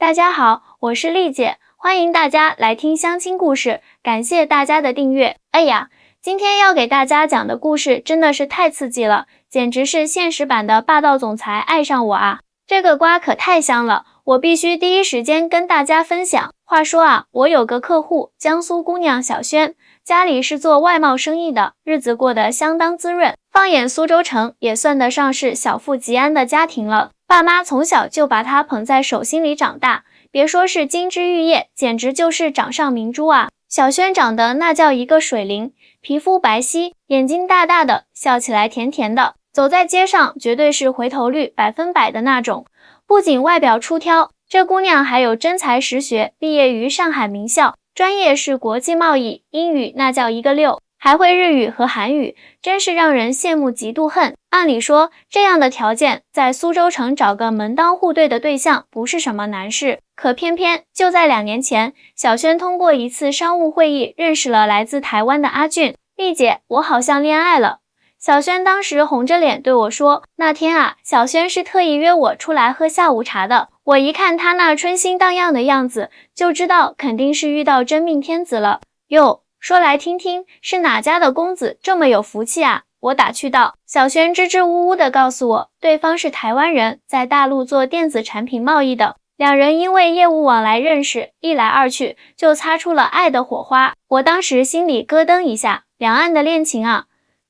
大家好，我是丽姐，欢迎大家来听相亲故事，感谢大家的订阅。哎呀，今天要给大家讲的故事真的是太刺激了，简直是现实版的霸道总裁爱上我啊！这个瓜可太香了，我必须第一时间跟大家分享。话说啊，我有个客户，江苏姑娘小轩，家里是做外贸生意的，日子过得相当滋润。放眼苏州城，也算得上是小富即安的家庭了。爸妈从小就把她捧在手心里长大，别说是金枝玉叶，简直就是掌上明珠啊！小轩长得那叫一个水灵，皮肤白皙，眼睛大大的，笑起来甜甜的，走在街上绝对是回头率100%的那种。不仅外表出挑，这姑娘还有真才实学，毕业于上海名校，专业是国际贸易，英语那叫一个溜，还会日语和韩语，真是让人羡慕嫉妒恨。按理说，这样的条件，在苏州城找个门当户对的对象不是什么难事。可偏偏就在2年前，小轩通过一次商务会议认识了来自台湾的阿俊。丽姐，我好像恋爱了。小轩当时红着脸对我说，那天啊，小轩是特意约我出来喝下午茶的。我一看他那春心荡漾的样子，就知道肯定是遇到真命天子了。哟，说来听听，是哪家的公子这么有福气啊？我打趣道。小轩支支吾吾地告诉我，对方是台湾人，在大陆做电子产品贸易的。两人因为业务往来认识，一来二去就擦出了爱的火花。我当时心里咯噔一下，两岸的恋情啊，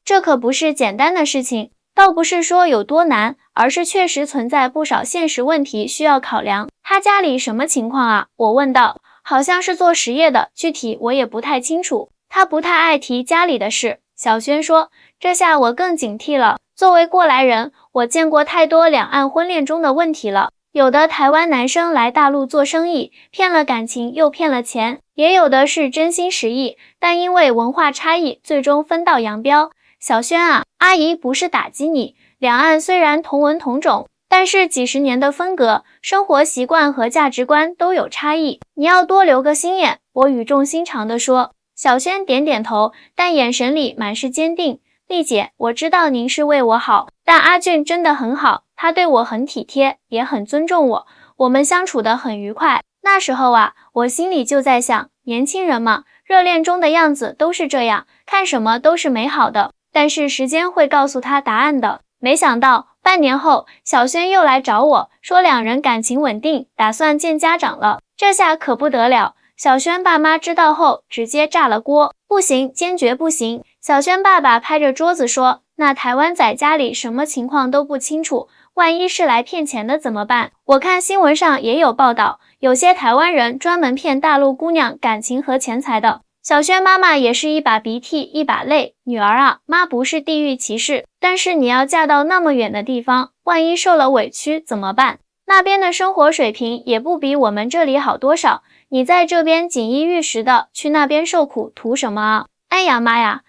这可不是简单的事情。倒不是说有多难，而是确实存在不少现实问题需要考量。他家里什么情况啊？我问道。好像是做实业的，具体我也不太清楚。他不太爱提家里的事。小轩说。这下我更警惕了。作为过来人，我见过太多两岸婚恋中的问题了。有的台湾男生来大陆做生意，骗了感情又骗了钱，也有的是真心实意，但因为文化差异，最终分道扬镳。小轩啊，阿姨不是打击你，两岸虽然同文同种，但是几十年的分隔，生活习惯和价值观都有差异，你要多留个心眼。我语重心长地说。小轩点点头，但眼神里满是坚定。丽姐，我知道您是为我好，但阿俊真的很好，他对我很体贴，也很尊重我，我们相处得很愉快。那时候啊，我心里就在想，年轻人嘛，热恋中的样子都是这样，看什么都是美好的，但是时间会告诉他答案的。没想到半年后，小轩又来找我，说两人感情稳定，打算见家长了。这下可不得了，小轩爸妈知道后直接炸了锅，不行，坚决不行。小轩爸爸拍着桌子说，那台湾仔家里什么情况都不清楚，万一是来骗钱的怎么办？我看新闻上也有报道，有些台湾人专门骗大陆姑娘感情和钱财的。小轩妈妈也是一把鼻涕一把泪，女儿啊，妈不是地域歧视，但是你要嫁到那么远的地方，万一受了委屈怎么办？那边的生活水平也不比我们这里好多少，你在这边锦衣玉食的，去那边受苦图什么啊？哎呀妈呀！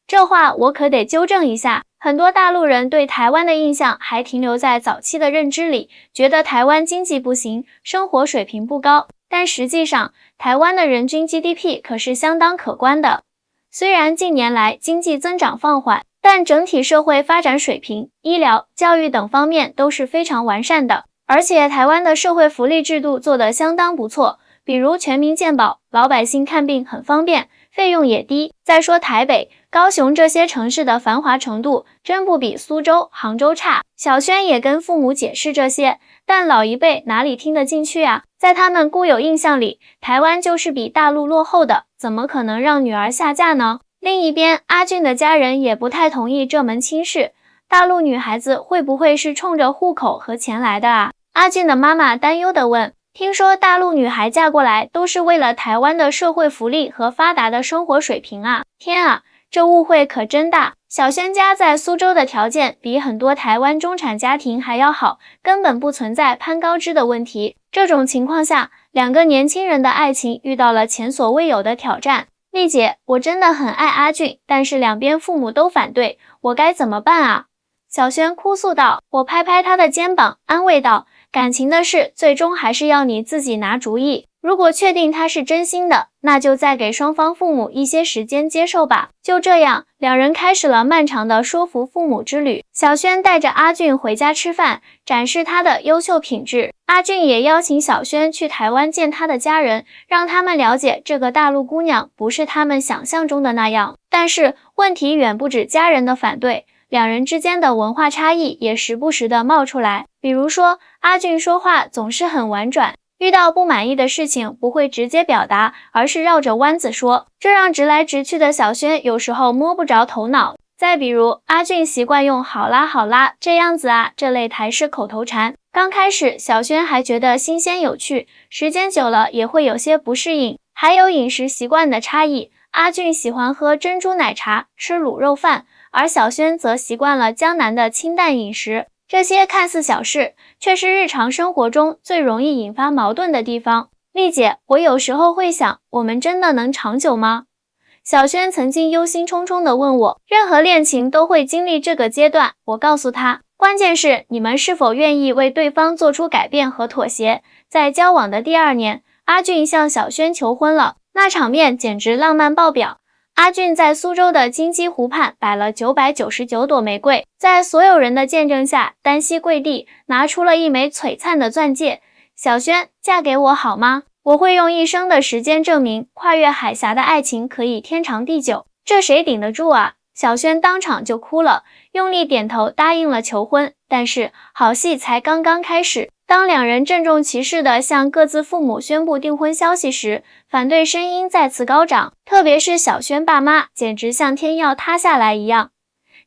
这话我可得纠正一下，很多大陆人对台湾的印象还停留在早期的认知里，觉得台湾经济不行，生活水平不高，但实际上，台湾的人均 GDP 可是相当可观的。虽然近年来经济增长放缓，但整体社会发展水平、医疗、教育等方面都是非常完善的，而且台湾的社会福利制度做得相当不错，比如全民健保，老百姓看病很方便，费用也低。再说台北、高雄这些城市的繁华程度真不比苏州、杭州差。小轩也跟父母解释这些，但老一辈哪里听得进去啊？在他们固有印象里，台湾就是比大陆落后的，怎么可能让女儿下嫁呢？另一边，阿俊的家人也不太同意这门亲事，大陆女孩子会不会是冲着户口和钱来的啊？阿俊的妈妈担忧地问。听说大陆女孩嫁过来都是为了台湾的社会福利和发达的生活水平啊！天啊，这误会可真大。小轩家在苏州的条件比很多台湾中产家庭还要好，根本不存在攀高枝的问题。这种情况下，两个年轻人的爱情遇到了前所未有的挑战。丽姐，我真的很爱阿俊，但是两边父母都反对，我该怎么办啊？小轩哭诉道。我拍拍他的肩膀，安慰道，感情的事最终还是要你自己拿主意。如果确定他是真心的，那就再给双方父母一些时间接受吧。就这样，两人开始了漫长的说服父母之旅。小轩带着阿俊回家吃饭，展示他的优秀品质。阿俊也邀请小轩去台湾见他的家人，让他们了解这个大陆姑娘不是他们想象中的那样。但是问题远不止家人的反对，两人之间的文化差异也时不时的冒出来。比如说，阿俊说话总是很婉转，遇到不满意的事情不会直接表达，而是绕着弯子说，这让直来直去的小轩有时候摸不着头脑。再比如，阿俊习惯用好啦好啦这样子啊这类台式口头禅，刚开始小轩还觉得新鲜有趣，时间久了也会有些不适应。还有饮食习惯的差异，阿俊喜欢喝珍珠奶茶，吃卤肉饭，而小轩则习惯了江南的清淡饮食。这些看似小事，却是日常生活中最容易引发矛盾的地方。丽姐，我有时候会想，我们真的能长久吗？小轩曾经忧心忡忡地问我，任何恋情都会经历这个阶段。我告诉他，关键是你们是否愿意为对方做出改变和妥协。在交往的第2年，阿俊向小轩求婚了，那场面简直浪漫爆表。阿俊在苏州的金鸡湖畔摆了999朵玫瑰，在所有人的见证下，单膝跪地，拿出了一枚璀璨的钻戒。小轩，嫁给我好吗？我会用一生的时间证明，跨越海峡的爱情可以天长地久。这谁顶得住啊？小轩当场就哭了，用力点头答应了求婚。但是好戏才刚刚开始，当两人郑重其事地向各自父母宣布订婚消息时，反对声音再次高涨，特别是小轩爸妈，简直像天要塌下来一样。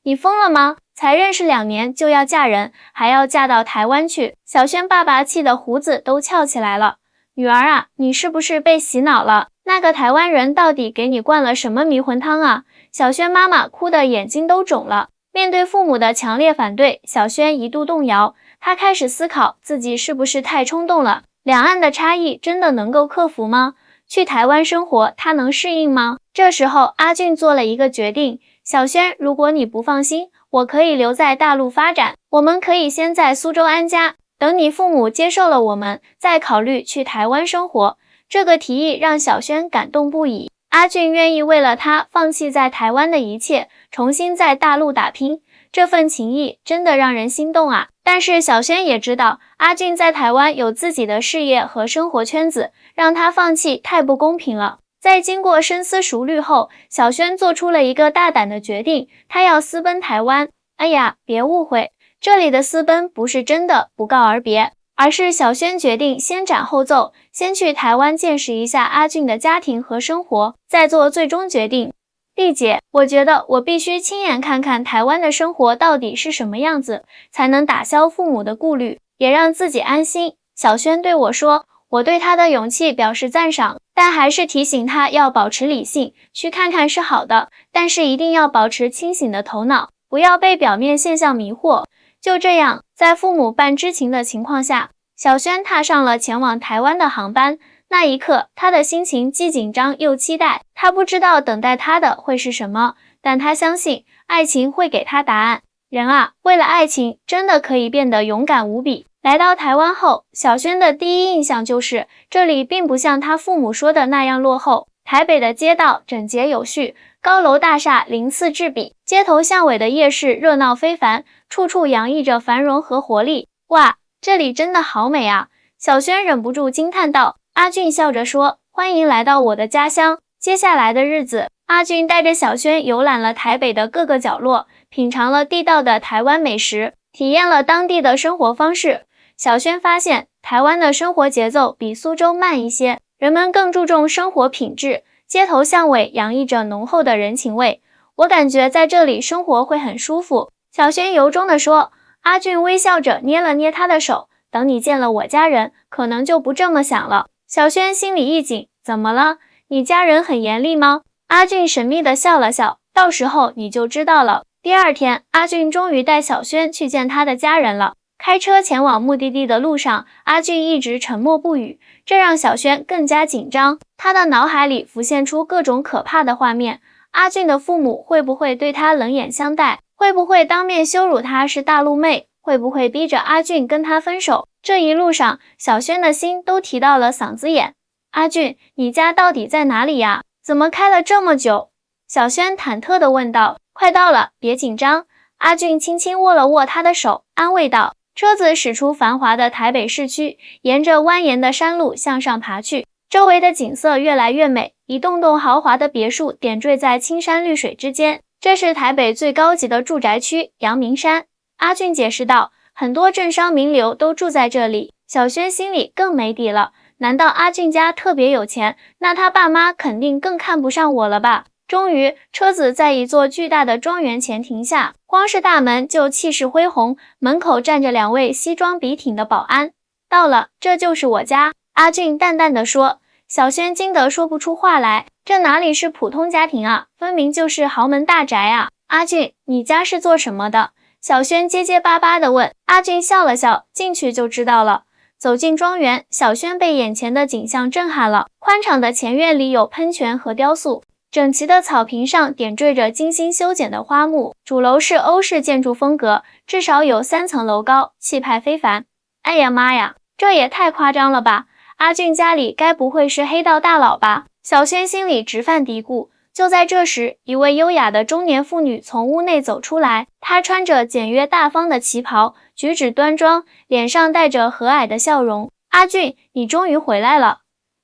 你疯了吗？才认识2年就要嫁人，还要嫁到台湾去？小轩爸爸气得胡子都翘起来了。女儿啊，你是不是被洗脑了？那个台湾人到底给你灌了什么迷魂汤啊？小轩妈妈哭得眼睛都肿了。面对父母的强烈反对，小轩一度动摇，他开始思考自己是不是太冲动了。两岸的差异真的能够克服吗？去台湾生活，他能适应吗？这时候，阿俊做了一个决定，小轩，如果你不放心，我可以留在大陆发展，我们可以先在苏州安家，等你父母接受了我们，再考虑去台湾生活。这个提议让小轩感动不已。阿俊愿意为了他放弃在台湾的一切，重新在大陆打拼，这份情谊真的让人心动啊！但是小轩也知道，阿俊在台湾有自己的事业和生活圈子，让他放弃太不公平了。在经过深思熟虑后，小轩做出了一个大胆的决定，他要私奔台湾。哎呀，别误会，这里的私奔不是真的不告而别，而是小轩决定先斩后奏，先去台湾见识一下阿俊的家庭和生活，再做最终决定。丽姐，我觉得我必须亲眼看看台湾的生活到底是什么样子，才能打消父母的顾虑，也让自己安心。小轩对我说，我对他的勇气表示赞赏，但还是提醒他要保持理性，去看看是好的，但是一定要保持清醒的头脑，不要被表面现象迷惑。就这样，在父母半知情的情况下，小轩踏上了前往台湾的航班。那一刻，他的心情既紧张又期待，他不知道等待他的会是什么，但他相信爱情会给他答案。人啊，为了爱情，真的可以变得勇敢无比。来到台湾后，小轩的第一印象就是，这里并不像他父母说的那样落后。台北的街道整洁有序，高楼大厦鳞次栉比，街头巷尾的夜市热闹非凡，处处洋溢着繁荣和活力。哇，这里真的好美啊！小轩忍不住惊叹道。阿俊笑着说，欢迎来到我的家乡。接下来的日子，阿俊带着小轩游览了台北的各个角落，品尝了地道的台湾美食，体验了当地的生活方式。小轩发现，台湾的生活节奏比苏州慢一些，人们更注重生活品质，街头巷尾洋溢着浓厚的人情味。我感觉在这里生活会很舒服。小轩由衷地说。阿俊微笑着捏了捏他的手，等你见了我家人，可能就不这么想了。小轩心里一紧，怎么了？你家人很严厉吗？阿俊神秘地笑了笑，到时候你就知道了。第2天，阿俊终于带小轩去见他的家人了。开车前往目的地的路上，阿俊一直沉默不语，这让小轩更加紧张。他的脑海里浮现出各种可怕的画面。阿俊的父母会不会对他冷眼相待？会不会当面羞辱他是大陆妹？会不会逼着阿俊跟他分手？这一路上，小轩的心都提到了嗓子眼。阿俊，你家到底在哪里呀？怎么开了这么久？小轩忐忑地问道。快到了，别紧张。阿俊轻轻握了握他的手，安慰道。车子驶出繁华的台北市区，沿着蜿蜒的山路向上爬去，周围的景色越来越美，一栋栋豪华的别墅点缀在青山绿水之间。这是台北最高级的住宅区阳明山。阿俊解释道，很多政商名流都住在这里。小轩心里更没底了，难道阿俊家特别有钱？那他爸妈肯定更看不上我了吧？终于，车子在一座巨大的庄园前停下，光是大门就气势恢宏，门口站着2位西装笔挺的保安。到了，这就是我家。阿俊淡淡地说。小轩惊得说不出话来，这哪里是普通家庭啊，分明就是豪门大宅啊！阿俊，你家是做什么的？小轩结结巴巴地问。阿俊笑了笑，进去就知道了。走进庄园，小轩被眼前的景象震撼了。宽敞的前院里有喷泉和雕塑，整齐的草坪上点缀着精心修剪的花木。主楼是欧式建筑风格，至少有3层楼高，气派非凡。哎呀妈呀，这也太夸张了吧！阿俊家里该不会是黑道大佬吧？小轩心里直犯嘀咕。就在这时，一位优雅的中年妇女从屋内走出来，她穿着简约大方的旗袍，举止端庄，脸上带着和蔼的笑容。阿俊，你终于回来了。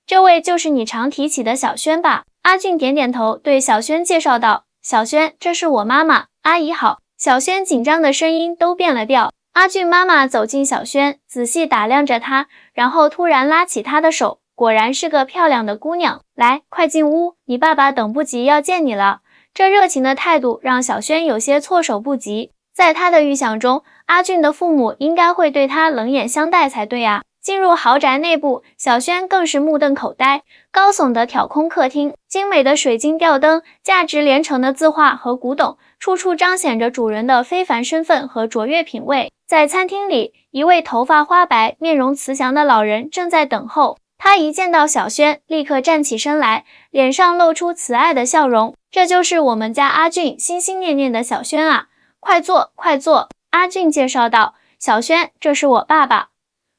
这位就是你常提起的小轩吧？阿俊点点头，对小轩介绍道。小轩，这是我妈妈，阿姨好。小轩紧张的声音都变了调。阿俊妈妈走进小轩，仔细打量着他，然后突然拉起他的手，果然是个漂亮的姑娘。来，快进屋，你爸爸等不及要见你了。这热情的态度让小轩有些措手不及。在他的预想中，阿俊的父母应该会对他冷眼相待才对啊。进入豪宅内部，小轩更是目瞪口呆。高耸的挑空客厅，精美的水晶吊灯，价值连城的字画和古董，处处彰显着主人的非凡身份和卓越品味。在餐厅里，一位头发花白、面容慈祥的老人正在等候。他一见到小轩，立刻站起身来，脸上露出慈爱的笑容。这就是我们家阿俊心心念念的小轩啊！快坐，快坐。阿俊介绍道。小轩，这是我爸爸。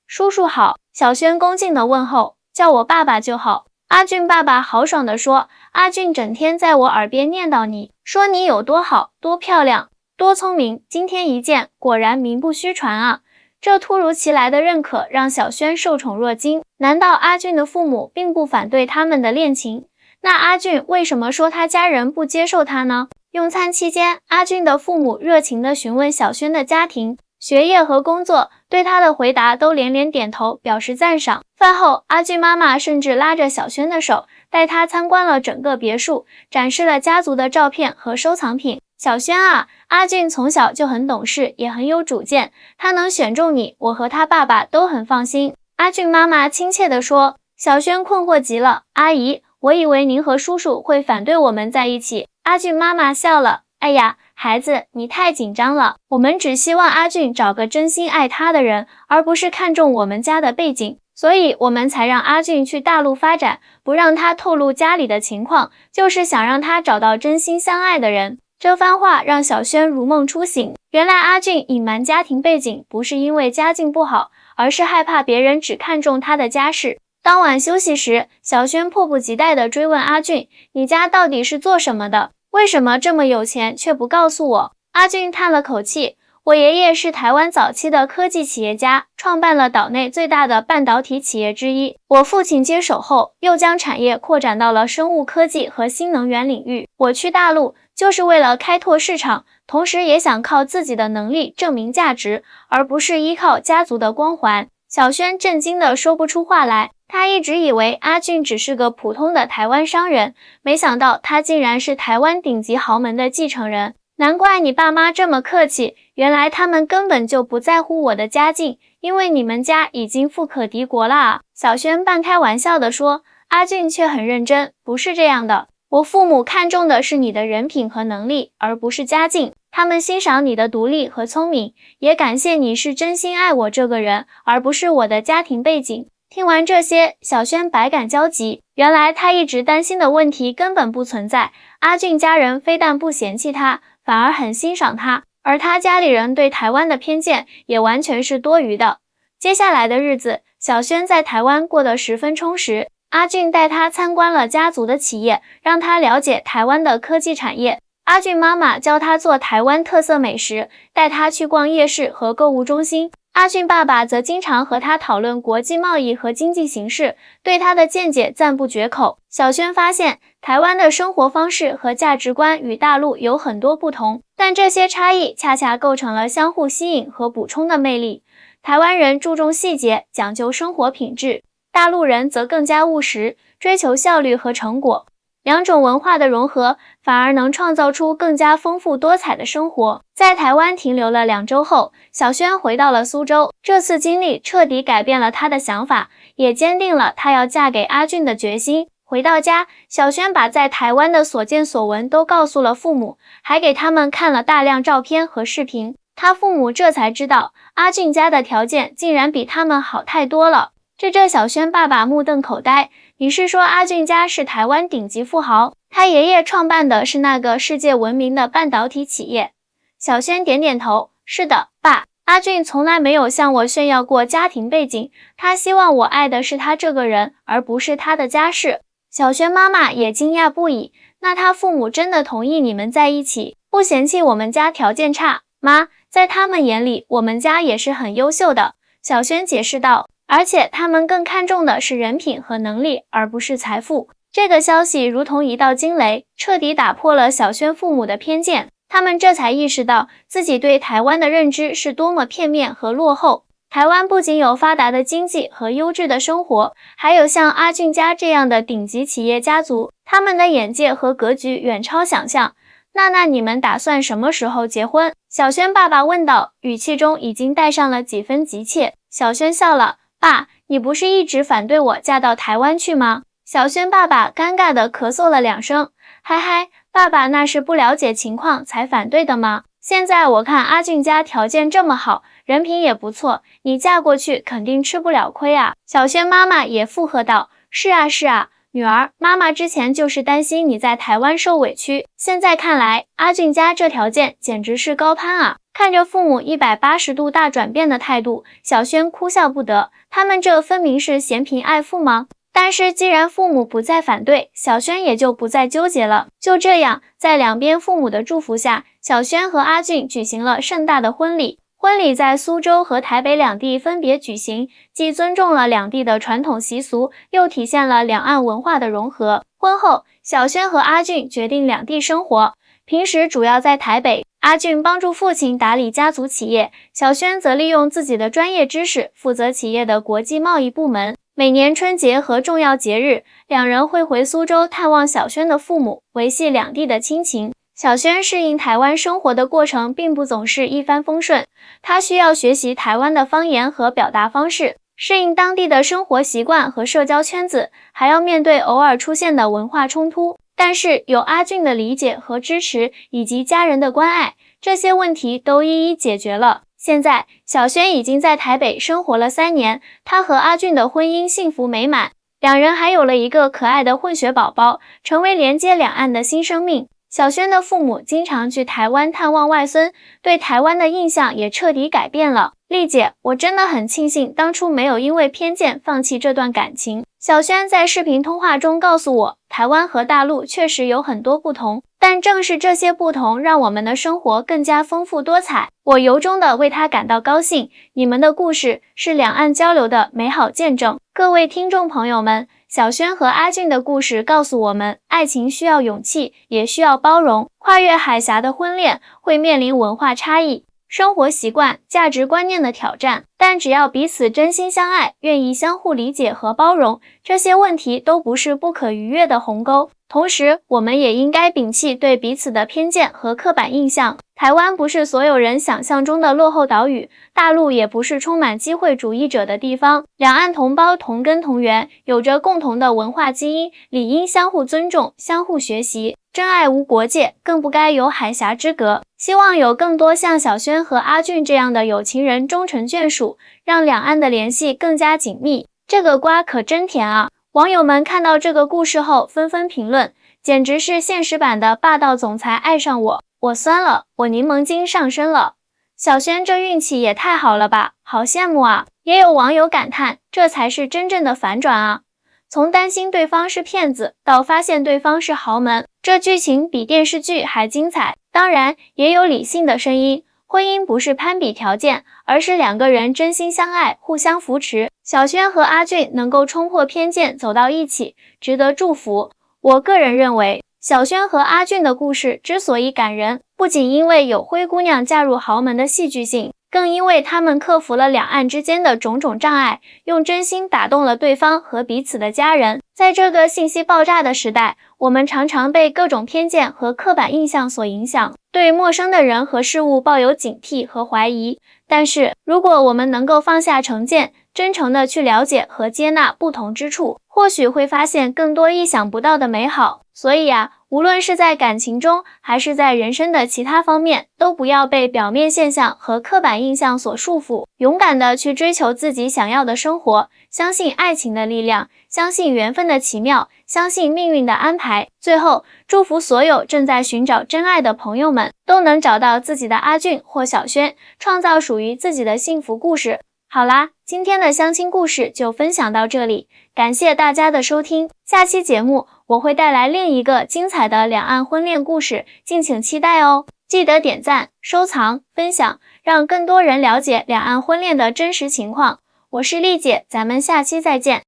叔叔好。小轩恭敬地问候。叫我爸爸就好。阿俊爸爸豪爽地说。阿俊整天在我耳边念叨你，说你有多好，多漂亮，多聪明，今天一见，果然名不虚传啊！这突如其来的认可让小轩受宠若惊。难道阿俊的父母并不反对他们的恋情？那阿俊为什么说他家人不接受他呢？用餐期间，阿俊的父母热情地询问小轩的家庭、学业和工作，对他的回答都连连点头，表示赞赏。饭后，阿俊妈妈甚至拉着小轩的手，带他参观了整个别墅，展示了家族的照片和收藏品。小轩啊，阿俊从小就很懂事，也很有主见，他能选中你，我和他爸爸都很放心。阿俊妈妈亲切地说。小轩困惑极了，阿姨，我以为您和叔叔会反对我们在一起。阿俊妈妈笑了，哎呀，孩子，你太紧张了，我们只希望阿俊找个真心爱他的人，而不是看中我们家的背景，所以我们才让阿俊去大陆发展，不让他透露家里的情况，就是想让他找到真心相爱的人。这番话让小轩如梦初醒，原来阿俊隐瞒家庭背景不是因为家境不好，而是害怕别人只看重他的家世。当晚休息时，小轩迫不及待地追问阿俊，你家到底是做什么的？为什么这么有钱却不告诉我？阿俊叹了口气，我爷爷是台湾早期的科技企业家，创办了岛内最大的半导体企业之一。我父亲接手后，又将产业扩展到了生物科技和新能源领域。我去大陆就是为了开拓市场，同时也想靠自己的能力证明价值，而不是依靠家族的光环。小轩震惊地说不出话来，他一直以为阿俊只是个普通的台湾商人，没想到他竟然是台湾顶级豪门的继承人。难怪你爸妈这么客气，原来他们根本就不在乎我的家境，因为你们家已经富可敌国了啊。小轩半开玩笑地说。阿俊却很认真，不是这样的，我父母看重的是你的人品和能力，而不是家境。他们欣赏你的独立和聪明，也感谢你是真心爱我这个人，而不是我的家庭背景。听完这些，小轩百感交集，原来他一直担心的问题根本不存在。阿俊家人非但不嫌弃他，反而很欣赏他，而他家里人对台湾的偏见也完全是多余的。接下来的日子，小轩在台湾过得十分充实，阿俊带他参观了家族的企业，让他了解台湾的科技产业。阿俊妈妈教他做台湾特色美食，带他去逛夜市和购物中心。阿俊爸爸则经常和他讨论国际贸易和经济形势，对他的见解赞不绝口。小轩发现，台湾的生活方式和价值观与大陆有很多不同，但这些差异恰恰构成了相互吸引和补充的魅力。台湾人注重细节，讲究生活品质，大陆人则更加务实，追求效率和成果。两种文化的融合，反而能创造出更加丰富多彩的生活。在台湾停留了2周后，小轩回到了苏州。这次经历彻底改变了他的想法，也坚定了他要嫁给阿俊的决心。回到家，小轩把在台湾的所见所闻都告诉了父母，还给他们看了大量照片和视频。他父母这才知道，阿俊家的条件竟然比他们好太多了。这小轩爸爸目瞪口呆，你是说阿俊家是台湾顶级富豪？他爷爷创办的是那个世界闻名的半导体企业。小轩点点头，是的，爸。阿俊从来没有向我炫耀过家庭背景，他希望我爱的是他这个人，而不是他的家世。小轩妈妈也惊讶不已，那他父母真的同意你们在一起，不嫌弃我们家条件差？妈，在他们眼里，我们家也是很优秀的。小轩解释道，而且他们更看重的是人品和能力，而不是财富。这个消息如同一道惊雷，彻底打破了小轩父母的偏见。他们这才意识到自己对台湾的认知是多么片面和落后。台湾不仅有发达的经济和优质的生活，还有像阿俊家这样的顶级企业家族，他们的眼界和格局远超想象。那你们打算什么时候结婚？小轩爸爸问道，语气中已经带上了几分急切。小轩笑了，爸，你不是一直反对我嫁到台湾去吗？小轩爸爸尴尬地咳嗽了2声，嗨，爸爸那是不了解情况才反对的吗？现在我看阿俊家条件这么好，人品也不错，你嫁过去肯定吃不了亏啊。小轩妈妈也附和道，是啊，女儿，妈妈之前就是担心你在台湾受委屈，现在看来，阿俊家这条件简直是高攀啊。看着父母180度大转变的态度，小轩哭笑不得，他们这分明是嫌贫爱富吗？但是既然父母不再反对，小轩也就不再纠结了。就这样，在两边父母的祝福下，小轩和阿俊举行了盛大的婚礼。婚礼在苏州和台北两地分别举行，既尊重了两地的传统习俗，又体现了两岸文化的融合。婚后，小轩和阿俊决定两地生活，平时主要在台北，阿俊帮助父亲打理家族企业，小轩则利用自己的专业知识负责企业的国际贸易部门。每年春节和重要节日，两人会回苏州探望小轩的父母，维系两地的亲情。小轩适应台湾生活的过程并不总是一帆风顺，他需要学习台湾的方言和表达方式，适应当地的生活习惯和社交圈子，还要面对偶尔出现的文化冲突。但是有阿俊的理解和支持，以及家人的关爱，这些问题都一一解决了。现在，小轩已经在台北生活了3年，他和阿俊的婚姻幸福美满，两人还有了一个可爱的混血宝宝，成为连接两岸的新生命。小轩的父母经常去台湾探望外孙，对台湾的印象也彻底改变了。丽姐，我真的很庆幸当初没有因为偏见放弃这段感情。小轩在视频通话中告诉我，台湾和大陆确实有很多不同，但正是这些不同让我们的生活更加丰富多彩。我由衷的为他感到高兴，你们的故事是两岸交流的美好见证。各位听众朋友们，小轩和阿俊的故事告诉我们，爱情需要勇气，也需要包容。跨越海峡的婚恋会面临文化差异、生活习惯、价值观念的挑战，但只要彼此真心相爱，愿意相互理解和包容，这些问题都不是不可逾越的鸿沟。同时，我们也应该摒弃对彼此的偏见和刻板印象。台湾不是所有人想象中的落后岛屿，大陆也不是充满机会主义者的地方。两岸同胞同根同源，有着共同的文化基因，理应相互尊重，相互学习。真爱无国界，更不该有海峡之隔。希望有更多像小轩和阿俊这样的有情人终成眷属，让两岸的联系更加紧密。这个瓜可真甜啊！网友们看到这个故事后纷纷评论，简直是现实版的霸道总裁爱上我，我酸了，我柠檬精上身了。小轩这运气也太好了吧，好羡慕啊！也有网友感叹，这才是真正的反转啊！从担心对方是骗子到发现对方是豪门，这剧情比电视剧还精彩。当然，也有理性的声音，婚姻不是攀比条件，而是两个人真心相爱，互相扶持。小轩和阿俊能够冲破偏见走到一起，值得祝福。我个人认为，小轩和阿俊的故事之所以感人，不仅因为有灰姑娘嫁入豪门的戏剧性，更因为他们克服了两岸之间的种种障碍，用真心打动了对方和彼此的家人。在这个信息爆炸的时代，我们常常被各种偏见和刻板印象所影响，对陌生的人和事物抱有警惕和怀疑。但是，如果我们能够放下成见，真诚地去了解和接纳不同之处，或许会发现更多意想不到的美好。所以无论是在感情中，还是在人生的其他方面，都不要被表面现象和刻板印象所束缚，勇敢地去追求自己想要的生活，相信爱情的力量，相信缘分的奇妙，相信命运的安排。最后，祝福所有正在寻找真爱的朋友们，都能找到自己的阿俊或小轩，创造属于自己的幸福故事。好啦，今天的相亲故事就分享到这里，感谢大家的收听。下期节目我会带来另一个精彩的两岸婚恋故事，敬请期待哦！记得点赞、收藏、分享，让更多人了解两岸婚恋的真实情况。我是丽姐，咱们下期再见。